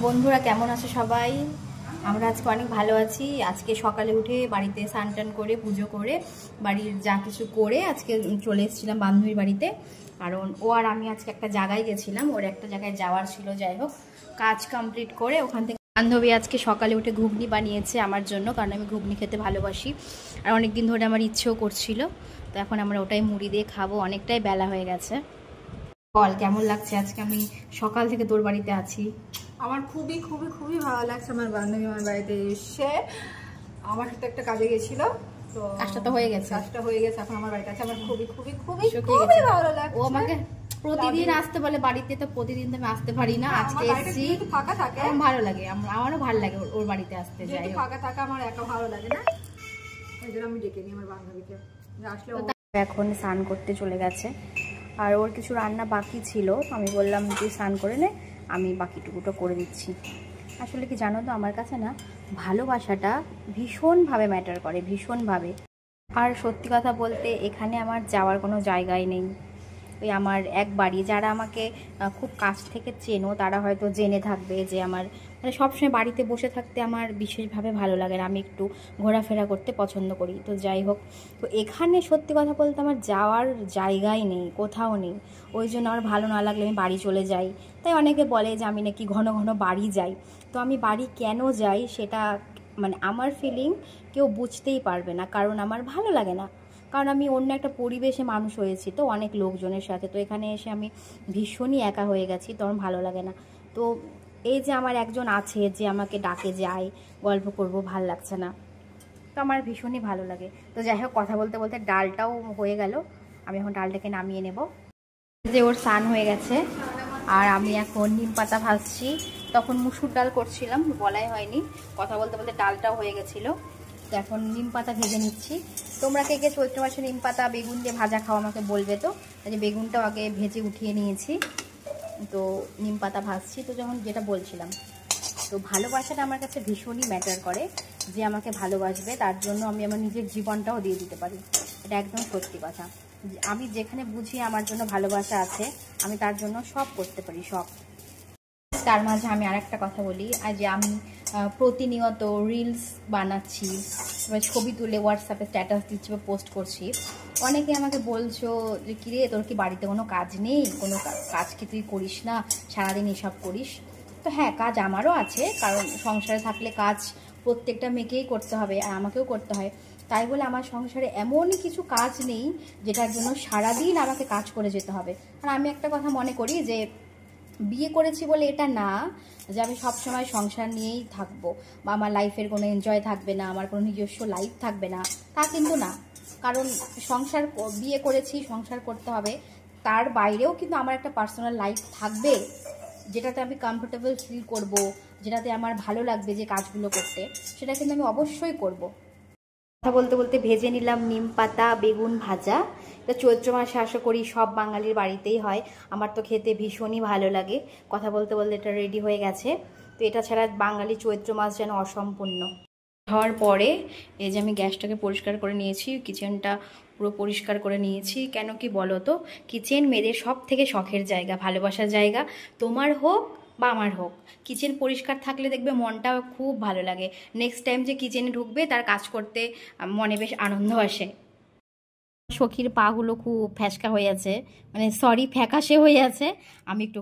বন্ধুরা কেমন আছো সবাই? আমরা আজকে অনেক ভালো আছি। আজকে সকালে উঠে বাড়িতে স্নান টান করে পুজো করে বাড়ির যা কিছু করে আজকে চলে এসেছিলাম বান্ধবীর বাড়িতে। কারণ ও আর আমি আজকে একটা জায়গায় গেছিলাম, ওর একটা জায়গায় যাওয়ার ছিল। যাই হোক, কাজ কমপ্লিট করে ওখান থেকে বান্ধবী আজকে সকালে উঠে ঘুগনি বানিয়েছে আমার জন্য, কারণ আমি ঘুগনি খেতে ভালোবাসি আর অনেক দিন ধরে আমার ইচ্ছেও করছিল। তো এখন আমরা ওটাই মুড়ি দিয়ে খাবো, অনেকটাই বেলা হয়ে গেছে। বল কেমন লাগছে আজকে আমি সকাল থেকে তোর বাড়িতে আছি? আমার খুবই খুবই খুবই ভালো লাগছে। আমার বান্ধবী আমার বাড়িতে এসে আমার সাথে একটা কাজে গেছিল, তো কাজটা তো হয়ে গেছে, এখন আমার বাড়িতে আছে। আমার খুবই খুবই খুবই খুবই ভালো লাগছে। ও আমাকে প্রতিদিন আসতে বলে বাড়িতে, তো প্রতিদিন তো আমি আসতে পারি না। আজকে এসেছি, ফাঁকা থাকে, ভালো লাগে, আমারও ভালো লাগে ওর বাড়িতে আসতে। যাই হোক, ফাঁকা থাকা আমার একা ভালো লাগে না, ওই জন্য আমি ডেকে নিই আমার বান্ধবীকে আসলে। এখন স্নান করতে চলে গেছে আর ওর কিছু রান্না বাকি ছিল, আমি বললাম তুই স্নান করে নে, আমি বাকিটুকুটো করে দিচ্ছি। আসলে কি জানো তো, আমার কাছে না ভালোবাসাটা ভীষণভাবে ম্যাটার করে, ভীষণভাবে। আর সত্যি কথা বলতে এখানে আমার যাওয়ার কোনো জায়গাই নেই। ওই আমার এক বাড়ি, যারা আমাকে খুব কাছ থেকে চেনো তারা হয়তো জেনে থাকবে যে আমার মানে সবসময় বাড়িতে বসে থাকতে আমার বিশেষভাবে ভালো লাগে না, আমি একটু ঘোরাফেরা করতে পছন্দ করি। তো যাই হোক, তো এখানে সত্যি কথা বলতে আমার যাওয়ার জায়গাই নেই, কোথাও নেই। ওই জন্য আমার ভালো না লাগলে আমি বাড়ি চলে যাই। তাই অনেকে বলে যে আমি নাকি ঘন ঘন বাড়ি যাই। তো আমি বাড়ি কেন যাই সেটা মানে আমার ফিলিং কেউ বুঝতেই পারবে না, কারণ আমার ভালো লাগে না। কারণ আমি অন্য একটা পরিবেশে মানুষ হয়েছি, তো অনেক লোকজনের সাথে, তো এখানে এসে আমি ভীষণই একা হয়ে গেছি, তো আমার ভালো লাগে না। তো এই যে আমার একজন আছে যে আমাকে ডাকে যাই, গল্প করব, ভাল লাগছে না, তো আমার ভীষণই ভালো লাগে। তো যাই হোক, কথা বলতে বলতে ডালটাও হয়ে গেল, আমি এখন ডালটাকে নামিয়ে নেব। যে ওর স্নান হয়ে গেছে আর আমি এখন নিম পাতা ভাজছি। তখন মুসুর ডাল করছিলাম, বলাই হয়নি, কথা বলতে বলতে ডালটাও হয়ে গেছিলো। তো এখন নিম পাতা ভেজে নিচ্ছি। তোমরা কে কে চৈত্র মাসে নিম পাতা বেগুন দিয়ে ভাজা খাও আমাকে বলবে। তো যে বেগুনটাও আগে ভেজে উঠিয়ে নিয়েছি, তো নিম পাতা ভাজছি। তো যখন যেটা বলছিলাম, তো ভালোবাসাটা আমার কাছে ভীষণই ম্যাটার করে। যে আমাকে ভালোবাসবে তার জন্য আমি আমার নিজের জীবনটাও দিয়ে দিতে পারি, এটা একদম সত্যি কথা। আমি যেখানে বুঝি আমার জন্য ভালোবাসা আছে, আমি তার জন্য সব করতে পারি, সব। তার মাঝে আমি আরেকটা কথা বলি, যে আমি প্রতিনিয়ত রিলস বানাচ্ছি, ছবি তুলে হোয়াটসঅ্যাপে স্ট্যাটাস দিচ্ছি বা পোস্ট করছি। অনেকে আমাকে বলছো যে কিরে তোর কি বাড়িতে কোনো কাজ নেই, কোনো কাজ কি তুই করিস না, সারাদিন এসব করিস? তো হ্যাঁ, কাজ আমারও আছে, কারণ সংসারে থাকলে কাজ প্রত্যেকটা মেয়েকেই করতে হবে আর আমাকেও করতে হয়। তাই বলে আমার সংসারে এমনই কিছু কাজ নেই যেটার জন্য সারাদিন আমাকে কাজ করে যেতে হবে। আর আমি একটা কথা মনে করি যে বিয়ে করেছি বলে এটা না যে আমি সবসময় সংসার নিয়েই থাকবো বা আমার লাইফের কোনো এনজয় থাকবে না, আমার কোনো নিজস্ব লাইফ থাকবে না, তা কিন্তু না। কারণ সংসার বিয়ে করেছি, সংসার করতে হবে, তার বাইরেও কিন্তু আমার একটা পার্সোনাল লাইফ থাকবে, যেটাতে আমি কমফোর্টেবল ফিল করব, যেটাতে আমার ভালো লাগবে যে কাজগুলো করতে, সেটা কিন্তু আমি অবশ্যই করব। কথা বলতে বলতে ভেজে নিলাম নিম পাতা বেগুন ভাজা। এটা চৈত্র মাসে আশা করি সব বাঙালির বাড়িতেই হয়, আমার তো খেতে ভীষণই ভালো লাগে। কথা বলতে বলতে এটা রেডি হয়ে গেছে। তো এটা ছাড়া বাঙালি চৈত্র মাস যেন অসম্পূর্ণ। হওয়ার পরে এই যে আমি গ্যাসটাকে পরিষ্কার করে নিয়েছি, কিচেনটা পুরো পরিষ্কার করে নিয়েছি। কেন কি বলো তো, কিচেন মেয়েদের সব থেকে শখের জায়গা, ভালোবাসার জায়গা। তোমার হোক বা আমার হোক, কিচেন পরিষ্কার থাকলে দেখবে মনটা খুব ভালো লাগে। নেক্সট টাইম যে কিচেনে ঢুকবে তার কাজ করতে মনে বেশ আনন্দ আসে। সখীর পাগুলো খুব ফ্যাসকা হয়ে আছে, মানে সরি ফ্যাকাশে হয়ে আছে। আমি একটু